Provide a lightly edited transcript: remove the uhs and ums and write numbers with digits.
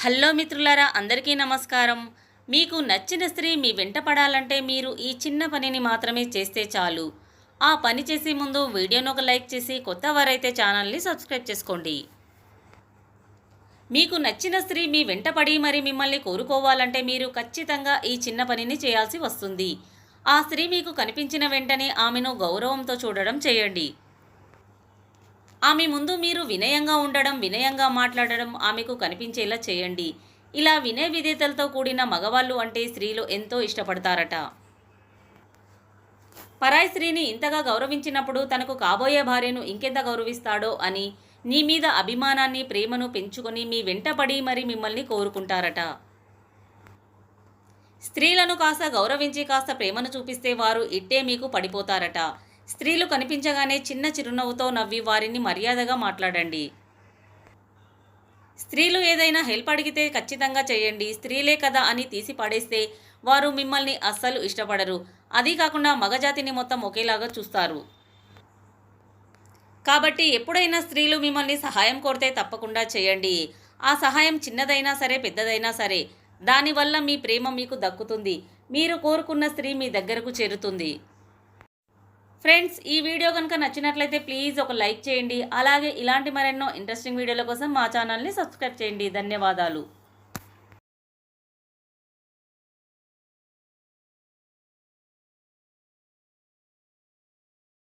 Hello మిత్రులారా, అందరికీ నమస్కారం. మీకు నచ్చిన స్త్రీ మీ వెంట పడాలంటే మీరు ఈ చిన్న పనిని మాత్రమే చేస్తే చాలు. ఆ పని చేసే ముందు వీడియోను ఒక లైక్ చేసి కొత్త వారైతే ఛానల్ని సబ్స్క్రైబ్ చేసుకోండి. మీకు నచ్చిన స్త్రీ మీ వెంట పడి మరి మిమ్మల్ని కోరుకోవాలంటే మీరు ఖచ్చితంగా ఈ చిన్న పనిని చేయాల్సి వస్తుంది. ఆ స్త్రీ మీకు కనిపించిన వెంటనే ఆమెను గౌరవంతో చూడడం చేయండి. ఆమె ముందు మీరు వినయంగా ఉండడం, వినయంగా మాట్లాడడం ఆమెకు కనిపించేలా చేయండి. ఇలా వినయ విధేయతలతో కూడిన మగవాళ్ళు అంటే స్త్రీలు ఎంతో ఇష్టపడతారట. పరాయి స్త్రీని ఇంతగా గౌరవించినప్పుడు తనకు కాబోయే భార్యను ఇంకెంత గౌరవిస్తాడో అని నీ మీద అభిమానాన్ని, ప్రేమను పెంచుకొని మీ వెంటపడి మరి మిమ్మల్ని కోరుకుంటారట. స్త్రీలను కాస్త గౌరవించి కాస్త ప్రేమను చూపిస్తే వారు ఇట్టే మీకు పడిపోతారట. స్త్రీలు కనిపించగానే చిన్న చిరునవ్వుతో నవ్వి వారిని మర్యాదగా మాట్లాడండి. స్త్రీలు ఏదైనా హెల్ప్ అడిగితే ఖచ్చితంగా చేయండి. స్త్రీలే కదా అని తీసి పడేస్తే వారు మిమ్మల్ని అస్సలు ఇష్టపడరు. అదీ కాకుండా మగజాతిని మొత్తం ఒకేలాగా చూస్తారు. కాబట్టి ఎప్పుడైనా స్త్రీలు మిమ్మల్ని సహాయం కోరితే తప్పకుండా చేయండి. ఆ సహాయం చిన్నదైనా సరే, పెద్దదైనా సరే, దానివల్ల మీ ప్రేమ మీకు దక్కుతుంది. మీరు కోరుకున్న స్త్రీ మీ దగ్గరకు చేరుతుంది. ఫ్రెండ్స్, ఈ వీడియో కనుక నచ్చినట్లయితే ప్లీజ్ ఒక లైక్ చేయండి. అలాగే ఇలాంటి మరెన్నో ఇంట్రెస్టింగ్ వీడియోల కోసం మా ఛానల్ని సబ్స్క్రైబ్ చేయండి. ధన్యవాదాలు.